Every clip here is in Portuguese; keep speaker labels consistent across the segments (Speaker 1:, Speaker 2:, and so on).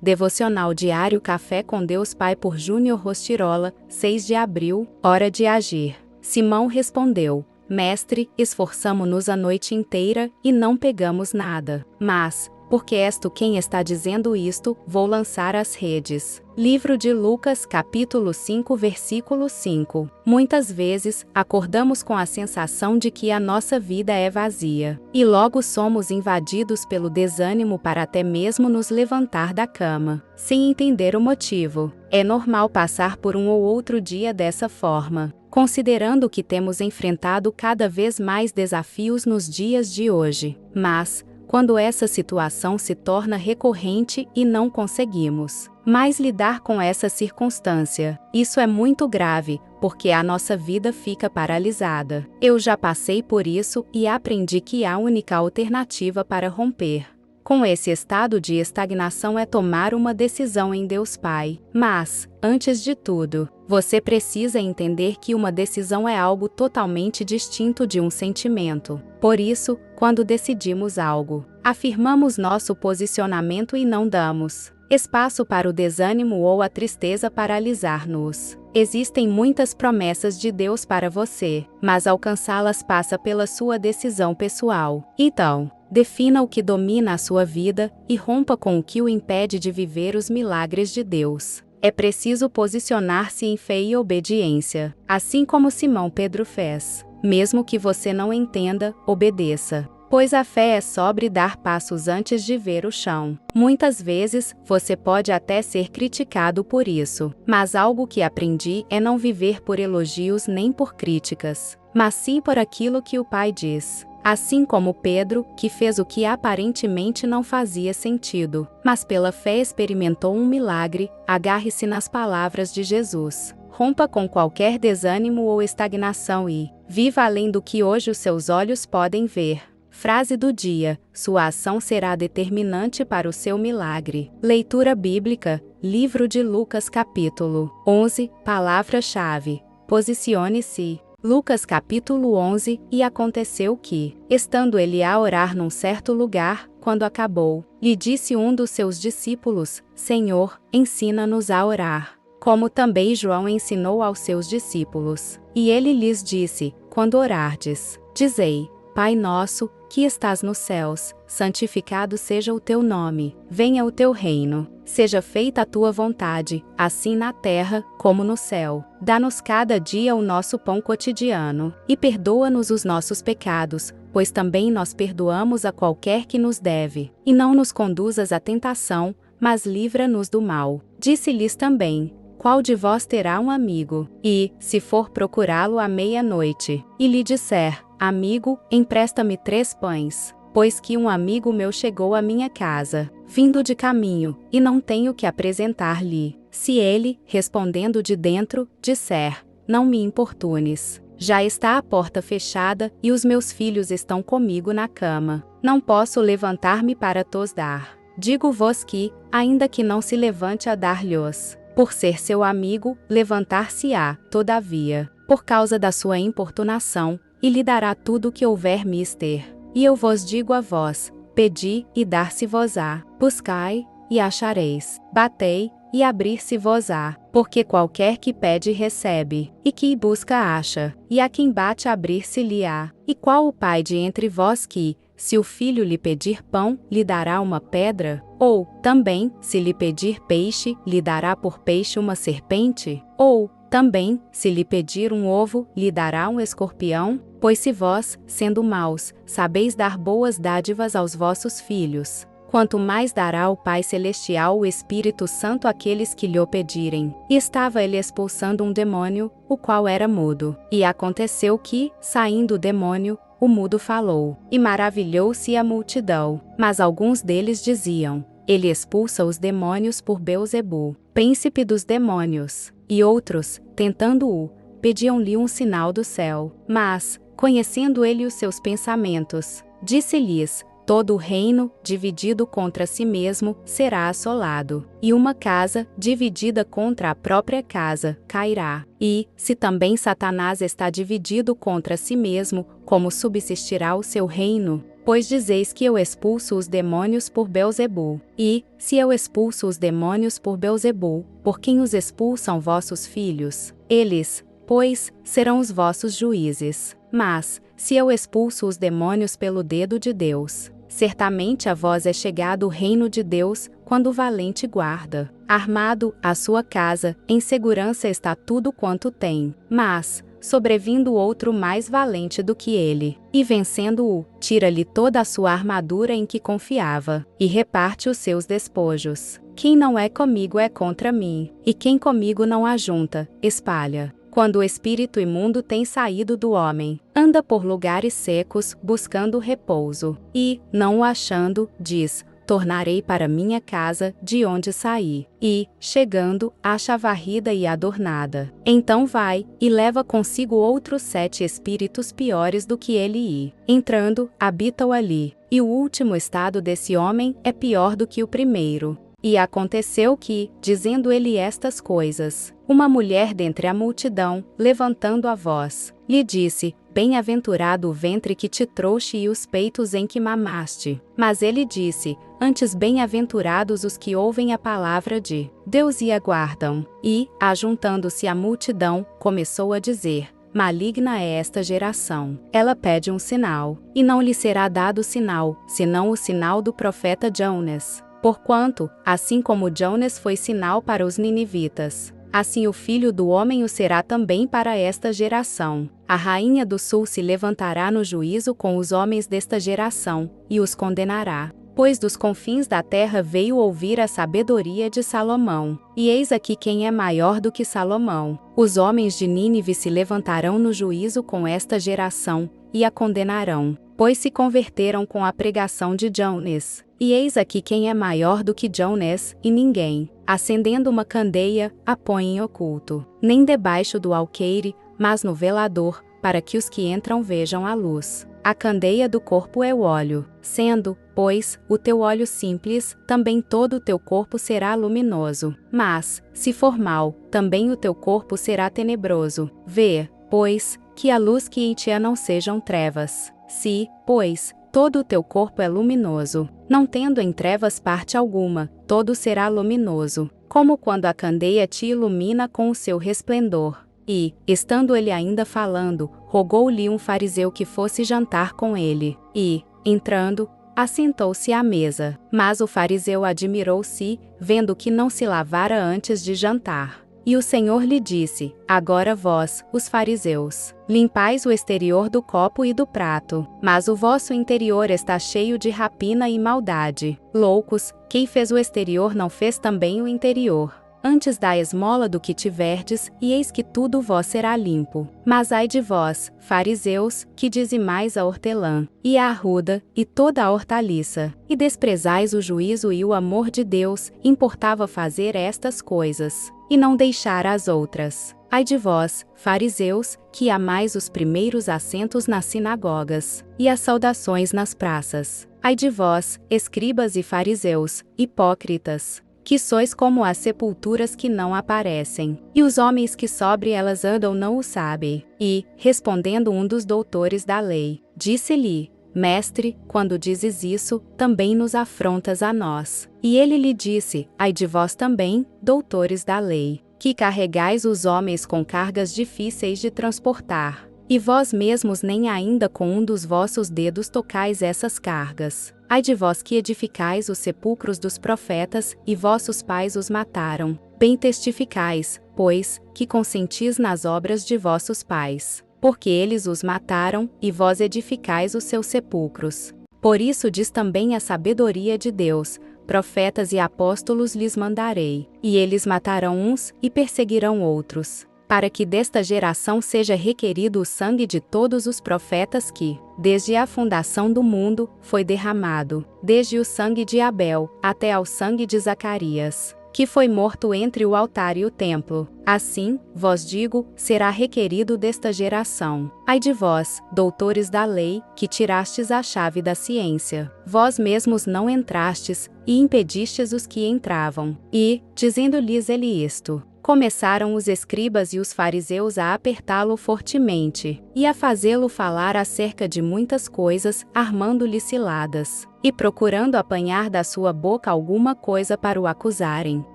Speaker 1: Devocional Diário Café com Deus Pai por Júnior Rostirola, 6 de abril, hora de agir. Simão respondeu: Mestre, esforçamo-nos a noite inteira, e não pegamos nada. Mas, porque és tu quem está dizendo isto, vou lançar as redes. Livro de Lucas, capítulo 5, versículo 5. Muitas vezes, acordamos com a sensação de que a nossa vida é vazia, e logo somos invadidos pelo desânimo para até mesmo nos levantar da cama, sem entender o motivo. É normal passar por um ou outro dia dessa forma, considerando que temos enfrentado cada vez mais desafios nos dias de hoje. Mas, quando essa situação se torna recorrente e não conseguimos mais lidar com essa circunstância, isso é muito grave, porque a nossa vida fica paralisada. Eu já passei por isso e aprendi que a única alternativa para romper com esse estado de estagnação é tomar uma decisão em Deus Pai. Mas, antes de tudo, você precisa entender que uma decisão é algo totalmente distinto de um sentimento. Por isso, quando decidimos algo, afirmamos nosso posicionamento e não damos espaço para o desânimo ou a tristeza paralisar-nos. Existem muitas promessas de Deus para você, mas alcançá-las passa pela sua decisão pessoal. Então, defina o que domina a sua vida e rompa com o que o impede de viver os milagres de Deus. É preciso posicionar-se em fé e obediência, assim como Simão Pedro fez. Mesmo que você não entenda, obedeça. Pois a fé é sobre dar passos antes de ver o chão. Muitas vezes, você pode até ser criticado por isso, mas algo que aprendi é não viver por elogios nem por críticas, mas sim por aquilo que o Pai diz. Assim como Pedro, que fez o que aparentemente não fazia sentido, mas pela fé experimentou um milagre, agarre-se nas palavras de Jesus. Rompa com qualquer desânimo ou estagnação e viva além do que hoje os seus olhos podem ver. Frase do dia: sua ação será determinante para o seu milagre. Leitura bíblica, livro de Lucas capítulo 11, palavra-chave: posicione-se. Lucas capítulo 11, e aconteceu que, estando ele a orar num certo lugar, quando acabou, lhe disse um dos seus discípulos: Senhor, ensina-nos a orar, como também João ensinou aos seus discípulos. E ele lhes disse: quando orardes, dizei: Pai nosso, que estás nos céus, santificado seja o teu nome, venha o teu reino, seja feita a tua vontade, assim na terra, como no céu. Dá-nos cada dia o nosso pão cotidiano, e perdoa-nos os nossos pecados, pois também nós perdoamos a qualquer que nos deve. E não nos conduzas à tentação, mas livra-nos do mal. Disse-lhes também: qual de vós terá um amigo, e, se for procurá-lo à meia-noite, e lhe disser: Amigo, empresta-me 3 pães, pois que um amigo meu chegou à minha casa, vindo de caminho, e não tenho que apresentar-lhe. Se ele, respondendo de dentro, disser: Não me importunes, já está a porta fechada, e os meus filhos estão comigo na cama, não posso levantar-me para tos dar. Digo-vos que, ainda que não se levante a dar-lhes, por ser seu amigo, levantar-se-á, todavia, por causa da sua importunação, e lhe dará tudo o que houver mister. E eu vos digo a vós: pedi, e dar-se-vos-á; buscai, e achareis; batei, e abrir-se-vos-á. Porque qualquer que pede recebe, e que busca acha, e a quem bate abrir-se-lhe-á. E qual o pai de entre vós que, se o filho lhe pedir pão, lhe dará uma pedra? Ou, também, se lhe pedir peixe, lhe dará por peixe uma serpente? Ou, também, se lhe pedir um ovo, lhe dará um escorpião? Pois se vós, sendo maus, sabeis dar boas dádivas aos vossos filhos, quanto mais dará o Pai Celestial o Espírito Santo àqueles que lhe o pedirem. E estava ele expulsando um demônio, o qual era mudo. E aconteceu que, saindo o demônio, o mudo falou, e maravilhou-se a multidão. Mas alguns deles diziam: ele expulsa os demônios por Beelzebu, príncipe dos demônios. E outros, tentando-o, pediam-lhe um sinal do céu. Mas, conhecendo ele os seus pensamentos, disse-lhes: todo o reino, dividido contra si mesmo, será assolado, e uma casa, dividida contra a própria casa, cairá. E, se também Satanás está dividido contra si mesmo, como subsistirá o seu reino? Pois dizeis que eu expulso os demônios por Beelzebul. E, se eu expulso os demônios por Beelzebul, por quem os expulsam vossos filhos? Eles, pois, serão os vossos juízes. Mas, se eu expulso os demônios pelo dedo de Deus, certamente a vós é chegado o reino de Deus, quando o valente guarda. Armado, a sua casa, em segurança está tudo quanto tem. Mas, sobrevindo outro mais valente do que ele, e vencendo-o, tira-lhe toda a sua armadura em que confiava, e reparte os seus despojos. Quem não é comigo é contra mim, e quem comigo não ajunta, espalha. Quando o espírito imundo tem saído do homem, anda por lugares secos, buscando repouso, e, não o achando, diz: tornarei para minha casa, de onde saí. E, chegando, acha varrida e adornada. Então vai, e leva consigo outros 7 espíritos piores do que ele e, entrando, habitam ali. E o último estado desse homem é pior do que o primeiro. E aconteceu que, dizendo ele estas coisas, uma mulher dentre a multidão, levantando a voz, lhe disse: bem-aventurado o ventre que te trouxe e os peitos em que mamaste. Mas ele disse: antes bem-aventurados os que ouvem a palavra de Deus e aguardam. E, ajuntando-se a multidão, começou a dizer: maligna é esta geração. Ela pede um sinal, e não lhe será dado sinal, senão o sinal do profeta Jonas. Porquanto, assim como Jonas foi sinal para os ninivitas, assim o Filho do Homem o será também para esta geração. A rainha do sul se levantará no juízo com os homens desta geração, e os condenará. Pois dos confins da terra veio ouvir a sabedoria de Salomão. E eis aqui quem é maior do que Salomão. Os homens de Nínive se levantarão no juízo com esta geração, e a condenarão, pois se converteram com a pregação de Jonas. E eis aqui quem é maior do que Jonas, e ninguém, acendendo uma candeia, a põe em oculto, nem debaixo do alqueire, mas no velador, para que os que entram vejam a luz. A candeia do corpo é o óleo. Sendo, pois, o teu óleo simples, também todo o teu corpo será luminoso. Mas, se for mau, também o teu corpo será tenebroso. Vê, pois, que a luz que em ti há não sejam trevas. Se, pois, todo o teu corpo é luminoso, não tendo em trevas parte alguma, todo será luminoso, como quando a candeia te ilumina com o seu resplendor. E, estando ele ainda falando, rogou-lhe um fariseu que fosse jantar com ele. E, entrando, assentou-se à mesa. Mas o fariseu admirou-se, vendo que não se lavara antes de jantar. E o Senhor lhe disse: agora vós, os fariseus, limpais o exterior do copo e do prato, mas o vosso interior está cheio de rapina e maldade. Loucos, quem fez o exterior não fez também o interior? Antes da esmola do que tiverdes, e eis que tudo vós será limpo. Mas ai de vós, fariseus, que dizimais a hortelã, e a arruda, e toda a hortaliça, e desprezais o juízo e o amor de Deus, importava fazer estas coisas, e não deixar as outras. Ai de vós, fariseus, que amais os primeiros assentos nas sinagogas, e as saudações nas praças. Ai de vós, escribas e fariseus, hipócritas, que sois como as sepulturas que não aparecem, e os homens que sobre elas andam não o sabem. E, respondendo um dos doutores da lei, disse-lhe: Mestre, quando dizes isso, também nos afrontas a nós. E ele lhe disse: ai de vós também, doutores da lei, que carregais os homens com cargas difíceis de transportar, e vós mesmos nem ainda com um dos vossos dedos tocais essas cargas. Ai de vós que edificais os sepulcros dos profetas, e vossos pais os mataram. Bem testificais, pois, que consentis nas obras de vossos pais, porque eles os mataram, e vós edificais os seus sepulcros. Por isso diz também a sabedoria de Deus: profetas e apóstolos lhes mandarei, e eles matarão uns, e perseguirão outros, para que desta geração seja requerido o sangue de todos os profetas que, desde a fundação do mundo, foi derramado, desde o sangue de Abel, até ao sangue de Zacarias, que foi morto entre o altar e o templo. Assim, vos digo, será requerido desta geração. Ai de vós, doutores da lei, que tirastes a chave da ciência. Vós mesmos não entrastes, e impedistes os que entravam. E, dizendo-lhes ele isto, Começaram os escribas e os fariseus a apertá-lo fortemente, e a fazê-lo falar acerca de muitas coisas, armando-lhe ciladas, e procurando apanhar da sua boca alguma coisa para o acusarem.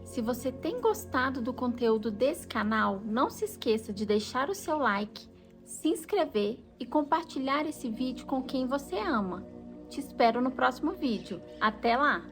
Speaker 2: Se você tem gostado do conteúdo desse canal, não se esqueça de deixar o seu like, se inscrever e compartilhar esse vídeo com quem você ama. Te espero no próximo vídeo. Até lá!